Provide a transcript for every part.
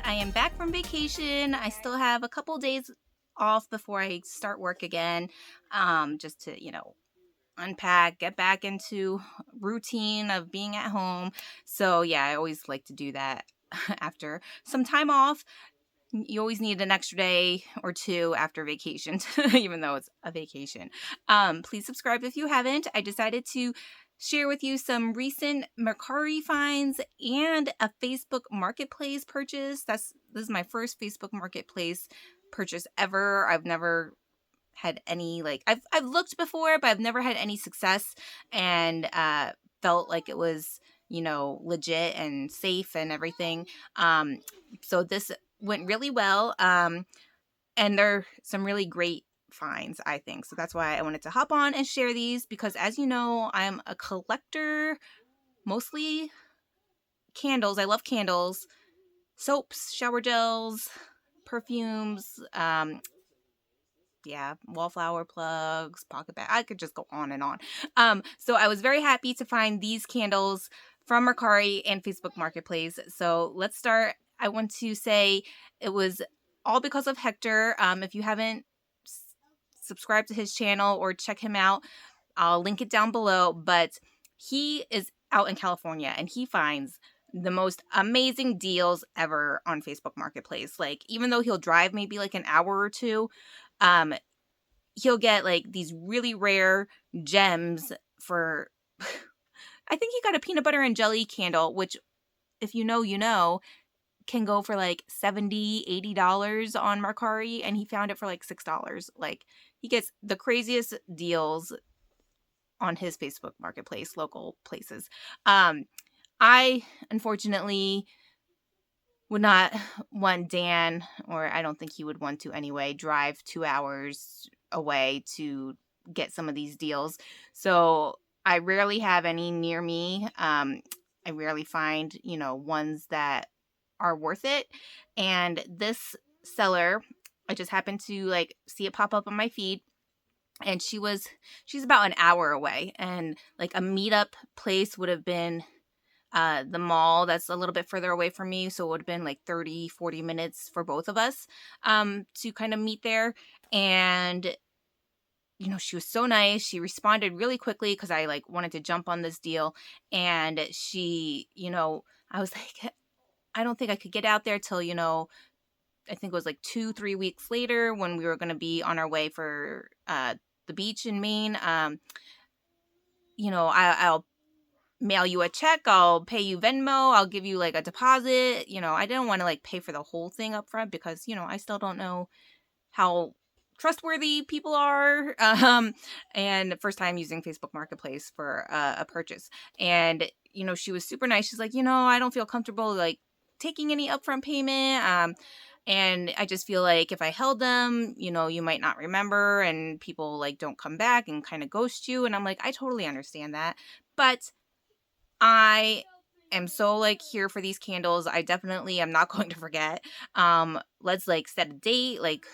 I am back from vacation. I still have a couple days off before I start work again. Just to, unpack, get back into routine of being at home. So yeah, I always like to do that after some time off. You always need an extra day or two after vacation, even though it's a vacation. Please subscribe if you haven't. I decided to share with you some recent Mercari finds and a Facebook Marketplace purchase. This is my first Facebook Marketplace purchase ever. I've never had any I've looked before, but I've never had any success, and felt like it was legit and safe and everything. So this went really well. And they're some really great finds, I think. So that's why I wanted to hop on and share these, because as you know, I'm a collector, mostly candles. I love candles, soaps, shower gels, perfumes, wallflower plugs, pocket bag. I could just go on and on. So I was very happy to find these candles from Mercari and Facebook Marketplace. So let's start. I want to say it was all because of Hector. If you haven't subscribed to his channel or check him out, I'll link it down below. But he is out in California and he finds the most amazing deals ever on Facebook Marketplace. Like, even though he'll drive maybe like an hour or two, he'll get like these really rare gems for I think he got a peanut butter and jelly candle, which, if you know, can go for like $70-$80 on Mercari, and he found it for like $6. Like, he gets the craziest deals on his Facebook Marketplace, local places. I unfortunately would not want Dan, or I don't think he would want to anyway, drive 2 hours away to get some of these deals. So I rarely have any near me. I rarely find, ones that are worth it. And this seller, I just happened to like see it pop up on my feed. And she's about an hour away. And like a meetup place would have been the mall that's a little bit further away from me. So it would have been like 30-40 minutes for both of us to kind of meet there. And she was so nice. She responded really quickly because I like wanted to jump on this deal. And she, I was like, I don't think I could get out there till, I think it was like 2-3 weeks later when we were going to be on our way for the beach in Maine. I'll mail you a check, I'll pay you Venmo, I'll give you like a deposit. I didn't want to like pay for the whole thing up front because, I still don't know how trustworthy people are. And first time using Facebook Marketplace for a purchase. And, she was super nice. She's like, I don't feel comfortable like taking any upfront payment. And I just feel like if I held them, you might not remember, and people like don't come back and kind of ghost you. And I'm like, I totally understand that. But I am so like here for these candles. I definitely am not going to forget. Let's like set a date. Like,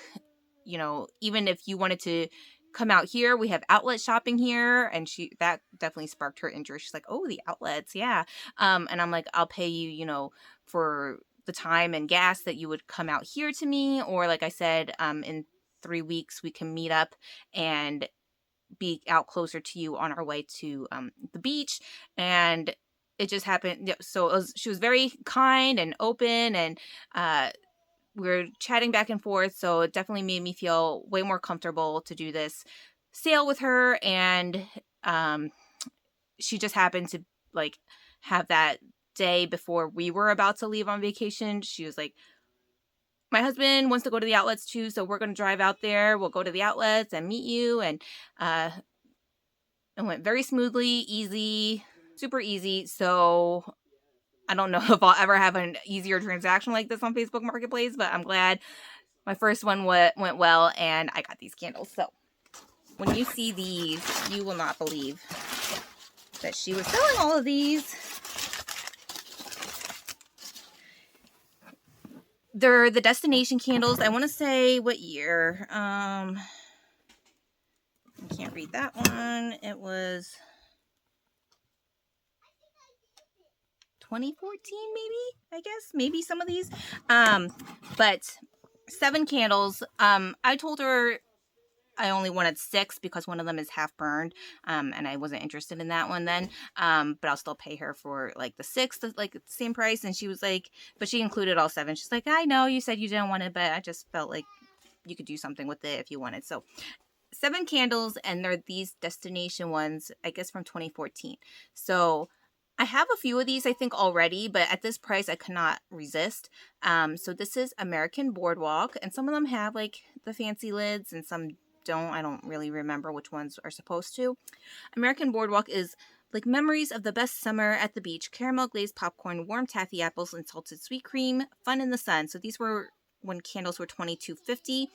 even if you wanted to come out here, we have outlet shopping here. And that definitely sparked her interest. She's like, oh, the outlets. Yeah. And I'm like, I'll pay you, for the time and gas that you would come out here to me. Or like I said, in 3 weeks, we can meet up and be out closer to you on our way to the beach. And it just happened. So she was very kind and open, and we were chatting back and forth. So it definitely made me feel way more comfortable to do this sale with her. And she just happened to like have that day before we were about to leave on vacation. She was like, my husband wants to go to the outlets too, so we're going to drive out there. We'll go to the outlets and meet you. And it went very smoothly, easy, super easy. So I don't know if I'll ever have an easier transaction like this on Facebook Marketplace, but I'm glad my first one went well, and I got these candles. So when you see these, you will not believe that she was selling all of these. They're the destination candles. I want to say what year. I can't read that one. It was 2014, maybe, I guess, maybe some of these. But 7 candles. I told her I only wanted 6 because one of them is half burned, and I wasn't interested in that one then. But I'll still pay her for like the 6, like the same price. And she was like, but she included all 7. She's like, I know you said you didn't want it, but I just felt like you could do something with it if you wanted. So 7 candles, and they're these destination ones, I guess from 2014. So I have a few of these, I think, already, but at this price, I could not resist. So this is American Boardwalk, and some of them have like the fancy lids, and some don't. I don't really remember which ones are supposed to. American Boardwalk is like memories of the best summer at the beach, caramel glazed popcorn, warm taffy apples, and salted sweet cream, fun in the sun. So these were when candles were $22.50.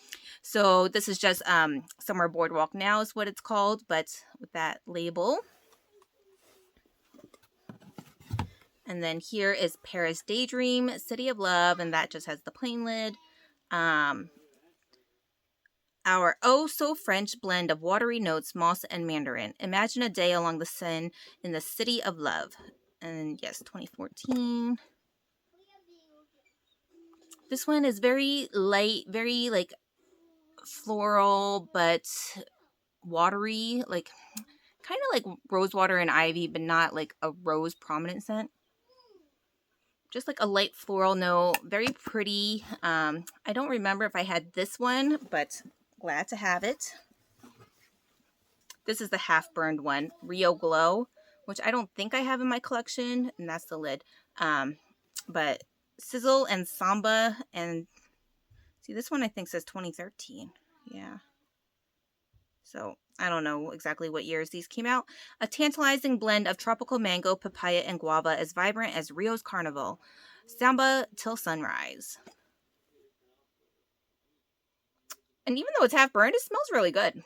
So this is just Summer Boardwalk Now is what it's called, but with that label. And then here is Paris Daydream, City of Love, and that just has the plain lid. Our oh so French blend of watery notes, moss, and mandarin. Imagine a day along the Seine in the City of Love. And yes, 2014. This one is very light, very like floral, but watery, like kind of like rosewater and ivy, but not like a rose prominent scent. Just like a light floral note, very pretty. I don't remember if I had this one, but glad to have it. This is the half burned one, Rio Glow, which I don't think I have in my collection, and that's the lid. But Sizzle and Samba, and see, this one I think says 2013. Yeah. So I don't know exactly what years these came out. A tantalizing blend of tropical mango, papaya, and guava, as vibrant as Rio's Carnival. Samba till sunrise. And even though it's half burned, it smells really good.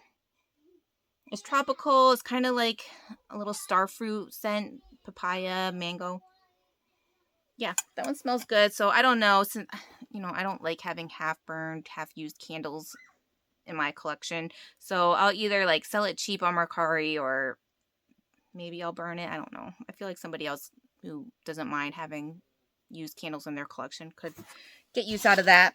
It's tropical. It's kind of like a little starfruit scent, papaya, mango. Yeah, that one smells good. So I don't know, since I don't like having half burned, half used candles in my collection. So I'll either like sell it cheap on Mercari, or maybe I'll burn it. I don't know. I feel like somebody else who doesn't mind having used candles in their collection could get use out of that.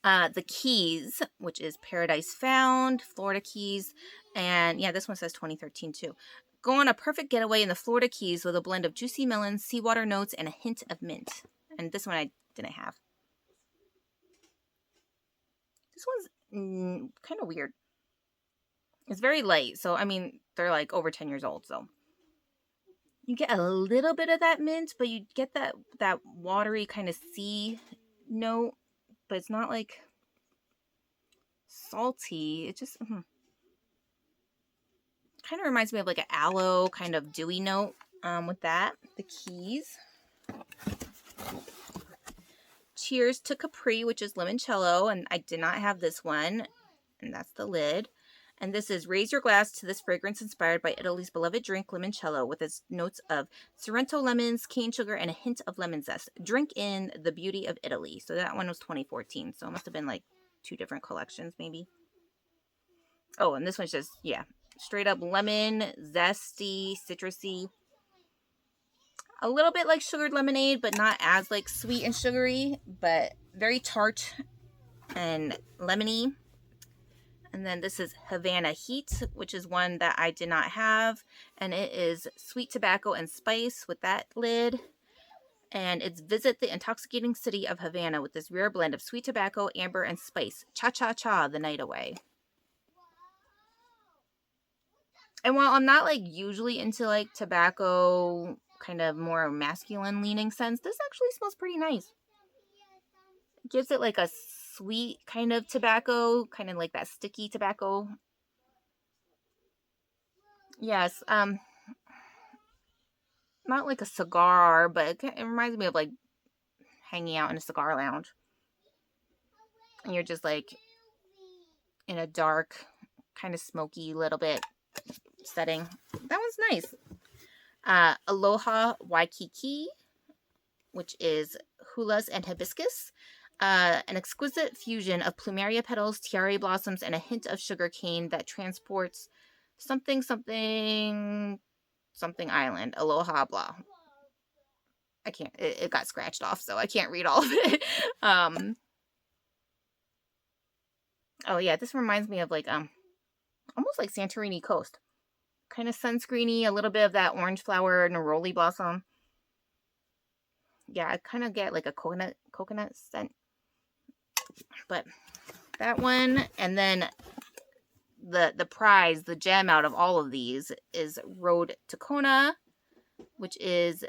The Keys, which is Paradise Found, Florida Keys. And yeah, this one says 2013 too. Go on a perfect getaway in the Florida Keys with a blend of juicy melons, seawater notes, and a hint of mint. And this one I didn't have. This one's kind of weird. It's very light. So, I mean, they're like over 10 years old. So you get a little bit of that mint, but you get that watery kind of sea note. But it's not like salty. It just kind of reminds me of like an aloe kind of dewy note with that. The Keys. Cheers to Capri, which is limoncello, and I did not have this one, and that's the lid. And this is raise your glass to this fragrance inspired by Italy's beloved drink, limoncello, with its notes of Sorrento lemons, cane sugar, and a hint of lemon zest. Drink in the beauty of Italy. So that one was 2014. So it must have been like 2 different collections, maybe. Oh, and this one's just, yeah, straight up lemon, zesty, citrusy. A little bit like sugared lemonade, but not as like sweet and sugary, but very tart and lemony. And then this is Havana Heat, which is one that I did not have. And it is sweet tobacco and spice with that lid. And it's visit the intoxicating city of Havana with this rare blend of sweet tobacco, amber, and spice. Cha-cha-cha the night away. And while I'm not like usually into like tobacco, kind of more masculine leaning scents, this actually smells pretty nice. It gives it like a sweet kind of tobacco, kind of like that sticky tobacco. Yes, not like a cigar, but it reminds me of like hanging out in a cigar lounge. And you're just like in a dark, kind of smoky little bit setting. That one's nice. Aloha Waikiki, which is hulas and hibiscus. An exquisite fusion of plumeria petals, tiare blossoms, and a hint of sugar cane that transports something island. Aloha blah. I can't, it got scratched off, so I can't read all of it. Oh yeah, this reminds me of like, almost like Santorini Coast. Kind of sunscreeny, a little bit of that orange flower neroli blossom. Yeah, I kind of get like a coconut scent. But that one, and then the prize, the gem out of all of these is Road to Kona, which is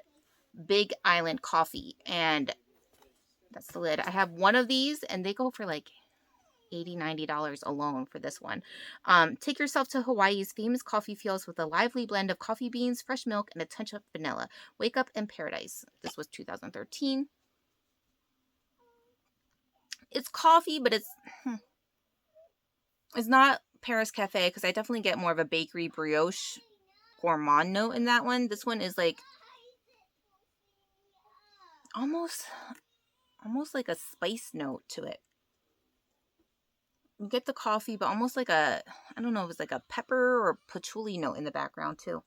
Big Island coffee, and that's the lid. I have one of these, and they go for like $80-$90 alone for this one. Take yourself to Hawaii's famous coffee fields with a lively blend of coffee beans, fresh milk, and a touch of vanilla. Wake up in paradise. This was 2013. It's coffee, but it's not Paris Cafe, because I definitely get more of a bakery brioche gourmand note in that one. This one is like almost like a spice note to it. You get the coffee, but almost like a, I don't know, it was like a pepper or patchouli note in the background too.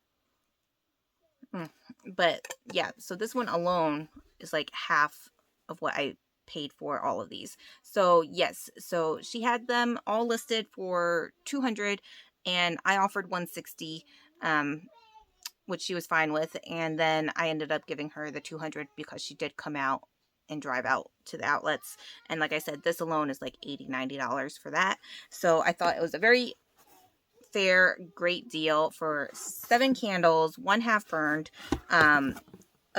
But yeah, so this one alone is like half of what I paid for all of these. So yes, so she had them all listed for $200, and I offered $160, which she was fine with. And then I ended up giving her the $200 because she did come out and drive out to the outlets. And like I said, this alone is like $80-$90 for that. So I thought it was a very fair, great deal for 7 candles, 1 half burned, a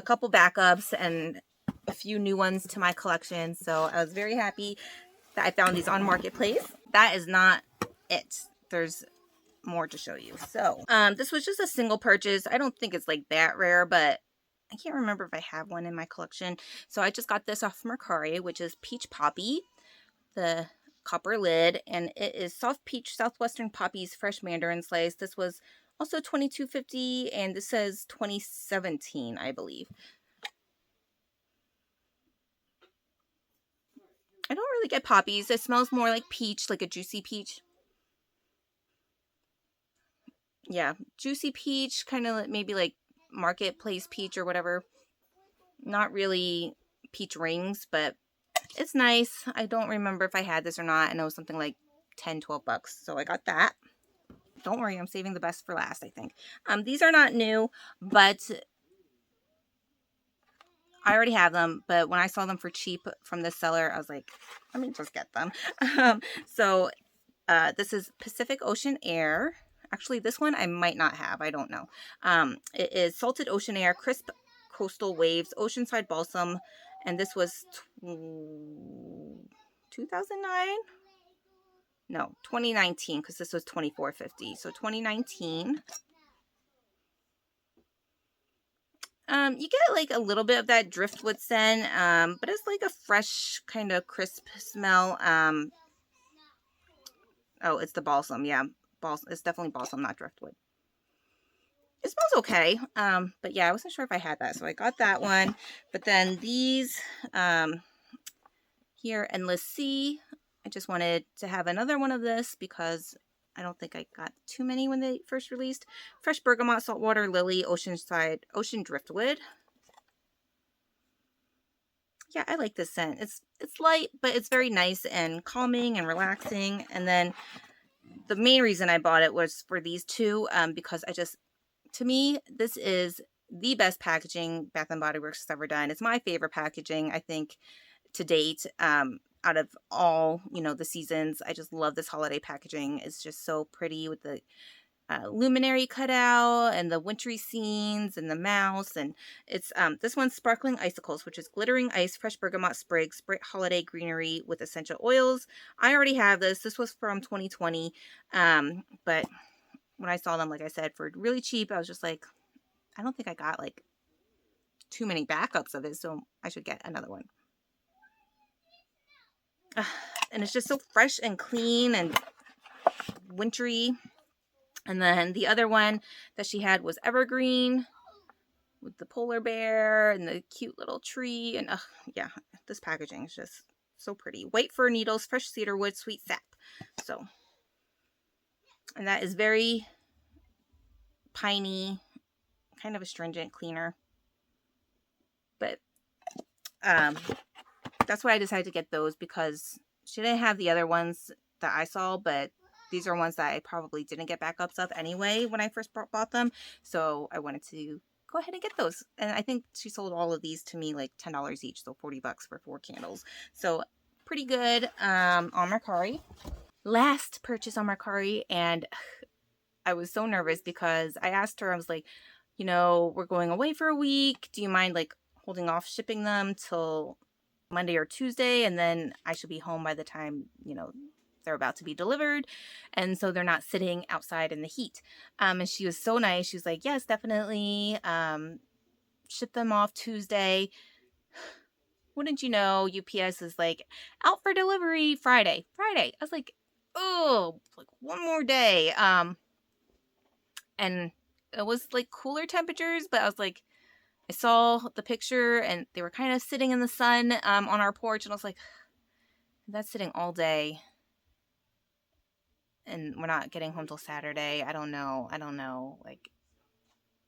couple backups, and a few new ones to my collection. So I was very happy that I found these on Marketplace. That is not it. There's more to show you. So this was just a single purchase. I don't think it's like that rare, but I can't remember if I have one in my collection. So I just got this off Mercari, which is Peach Poppy, the copper lid, and it is soft peach southwestern poppies fresh mandarin slice. This was also $22.50, and this says 2017, I believe. I don't really get poppies. It smells more like peach, like a juicy peach. Yeah, juicy peach, kind of maybe like Marketplace peach or whatever. Not really peach rings, but it's nice. I don't remember if I had this or not. I know it was something like $10-$12, so I got that. Don't worry, I'm saving the best for last, I think. These are not new, but I already have them. But when I saw them for cheap from this seller, I was like, let me just get them. So this is Pacific Ocean Air. Actually, this one I might not have. I don't know. It is Salted Ocean Air, Crisp Coastal Waves, Oceanside Balsam. And this was 2009? No, 2019, because this was $24.50. So 2019. You get like a little bit of that driftwood scent, but it's like a fresh kind of crisp smell. Oh, it's the balsam. Yeah, balsam. It's definitely balsam, not driftwood. It smells okay. But yeah, I wasn't sure if I had that, so I got that one. But then these, here, Endless Sea. I just wanted to have another one of this because I don't think I got too many when they first released. Fresh bergamot, saltwater lily, ocean driftwood. Yeah, I like this scent. It's light, but it's very nice and calming and relaxing. And then the main reason I bought it was for these two, because to me, this is the best packaging Bath & Body Works has ever done. It's my favorite packaging, I think, to date. Out of all, the seasons, I just love this holiday packaging. It's just so pretty with the luminary cutout and the wintry scenes and the mouse. And it's this one's Sparkling Icicles, which is glittering ice, fresh bergamot sprigs, bright holiday greenery with essential oils. I already have this. This was from 2020. But when I saw them, like I said, for really cheap, I was just like, I don't think I got like too many backups of it, so I should get another one. And it's just so fresh and clean and wintry. And then the other one that she had was Evergreen with the polar bear and the cute little tree. And yeah, this packaging is just so pretty. White fir needles, fresh cedar wood, sweet sap. So, and that is very piney, kind of astringent cleaner. But Um, that's why I decided to get those, because she didn't have the other ones that I saw, but these are ones that I probably didn't get backups of anyway when I first bought them. So I wanted to go ahead and get those. And I think she sold all of these to me like $10 each, so $40 for 4 candles. So pretty good on Mercari. Last purchase on Mercari, and I was so nervous because I asked her, I was like, we're going away for a week. Do you mind like holding off shipping them till Monday or Tuesday? And then I should be home by the time, they're about to be delivered. And so they're not sitting outside in the heat. And she was so nice. She was like, yes, definitely. Ship them off Tuesday. Wouldn't you know, UPS is like, out for delivery Friday. I was like, oh, like one more day. And it was like cooler temperatures, but I was like, I saw the picture and they were kind of sitting in the sun on our porch, and I was like, that's sitting all day and we're not getting home till Saturday. I don't know. Like,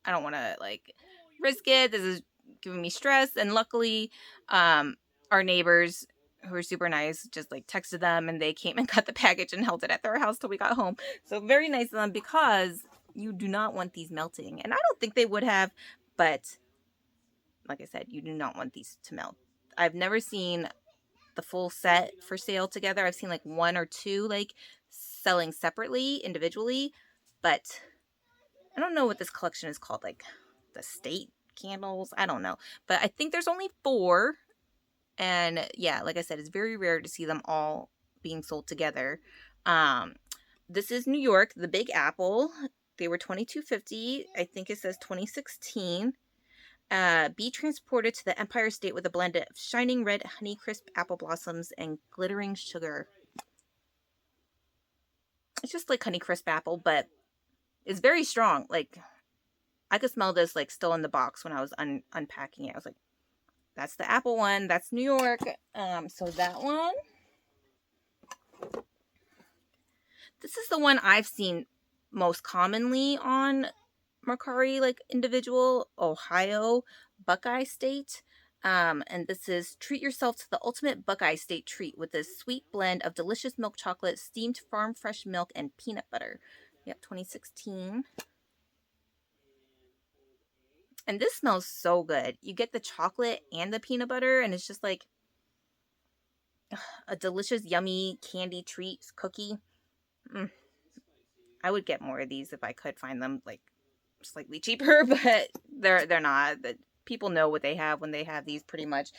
I don't want to like risk it. This is giving me stress. And luckily, our neighbors, who were super nice, just like texted them and they came and got the package and held it at their house till we got home. So very nice of them, because you do not want these melting. And I don't think they would have, but like I said, you do not want these to melt. I've never seen the full set for sale together. I've seen like one or two like selling separately, individually, but I don't know what this collection is called, like the state candles. I don't know, but I think there's only 4. And yeah, like I said, it's very rare to see them all being sold together. This is New York, the Big Apple. They were $22.50. I think it says 2016. Be transported to the Empire State with a blend of shining red Honeycrisp apple blossoms and glittering sugar. It's just like Honeycrisp apple, but it's very strong. Like, I could smell this like still in the box when I was unpacking it. I was like, that's the apple one. That's New York. So that one. This is the one I've seen most commonly on Mercari, like individual, Ohio Buckeye State. And this is treat yourself to the ultimate Buckeye State treat with this sweet blend of delicious milk chocolate, steamed farm fresh milk, and peanut butter. Yep, 2016. And this smells so good. You get the chocolate and the peanut butter, and it's just like a delicious, yummy candy treat cookie. I would get more of these if I could find them like slightly cheaper, but they're not. People know what they have when they have these, pretty much.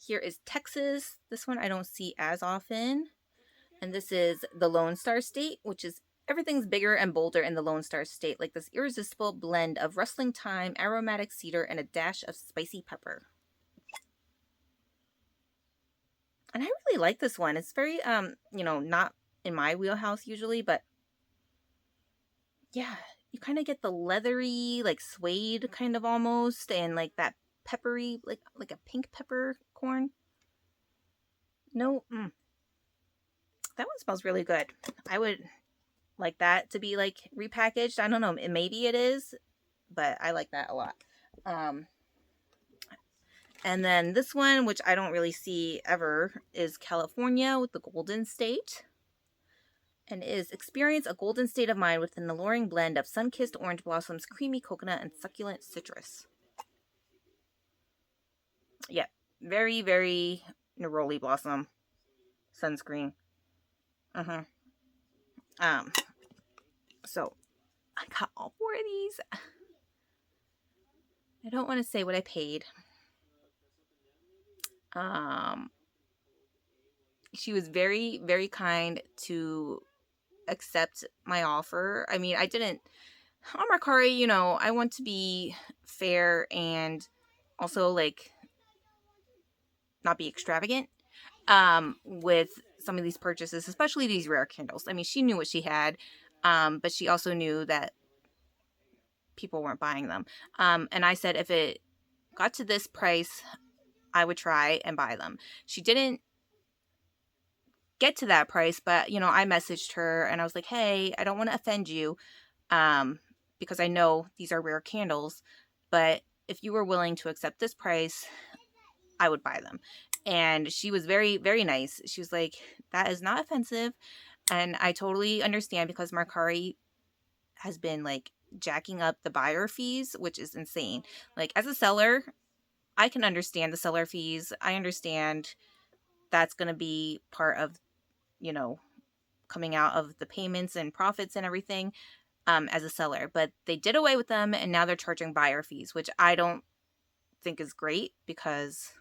Here is Texas. This one I don't see as often. And this is the Lone Star State, which is everything's bigger and bolder in the Lone Star State, like this irresistible blend of rustling thyme, aromatic cedar, and a dash of spicy pepper. And I really like this one. It's very, not in my wheelhouse usually, but yeah, you kind of get the leathery, like suede kind of almost, and like that peppery, like a pink peppercorn. No, that one smells really good. I would like that to be like repackaged. I don't know, maybe it is, but I like that a lot. And then this one, which I don't really see ever, is California with the Golden State. And it is experience a golden state of mind with an alluring blend of sun-kissed orange blossoms, creamy coconut, and succulent citrus. Yeah, very, very neroli blossom sunscreen. So I got all 4 of these. I don't want to say what I paid. She was very, very kind to accept my offer. I mean, I didn't, on Mercari, I want to be fair and also like not be extravagant with some of these purchases, especially these rare candles. I mean, she knew what she had, but she also knew that people weren't buying them. And I said, if it got to this price, I would try and buy them. She didn't get to that price, but I messaged her and I was like, hey, I don't want to offend you, because I know these are rare candles, but if you were willing to accept this price, I would buy them. And she was very, very nice. She was like, that is not offensive. And I totally understand because Mercari has been like jacking up the buyer fees, which is insane. Like, as a seller, I can understand the seller fees. I understand that's going to be part of, you know, coming out of the payments and profits and everything, as a seller. But they did away with them and now they're charging buyer fees, which I don't think is great because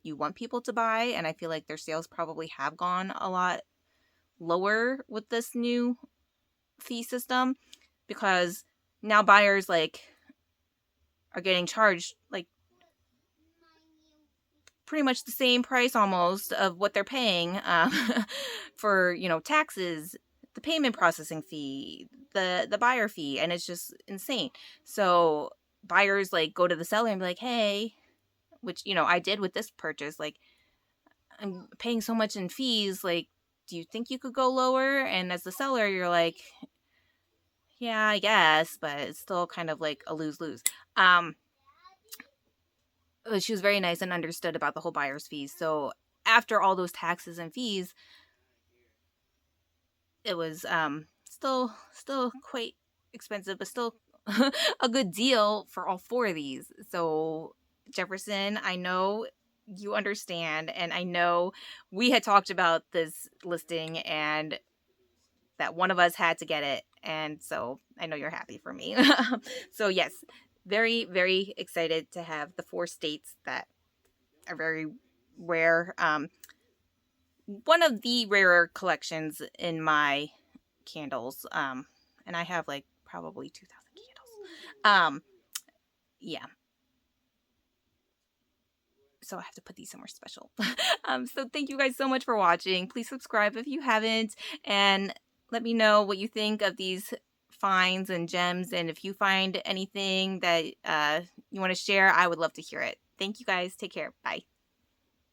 you want people to buy. And I feel like their sales probably have gone a lot lower with this new fee system because now buyers like are getting charged like pretty much the same price almost of what they're paying for, you know, taxes, the payment processing fee, the buyer fee, and it's just insane. So buyers like go to the seller and be like, hey, which, you know, I did with this purchase, like, I'm paying so much in fees, like, do you think you could go lower? And as the seller, you're like, yeah, I guess, but it's still kind of like a lose-lose. She was very nice and understood about the whole buyer's fees. So after all those taxes and fees, it was still quite expensive, but still a good deal for all four of these. So Jefferson, I know you understand, and I know we had talked about this listing and that one of us had to get it, and so I know you're happy for me. So yes, very, very excited to have the 4 states that are very rare. One of the rarer collections in my candles. And I have like probably 2,000 candles. Yeah. So I have to put these somewhere special. So thank you guys so much for watching. Please subscribe if you haven't, and let me know what you think of these finds and gems. And if you find anything that you want to share, I would love to hear it. Thank you guys. Take care. Bye.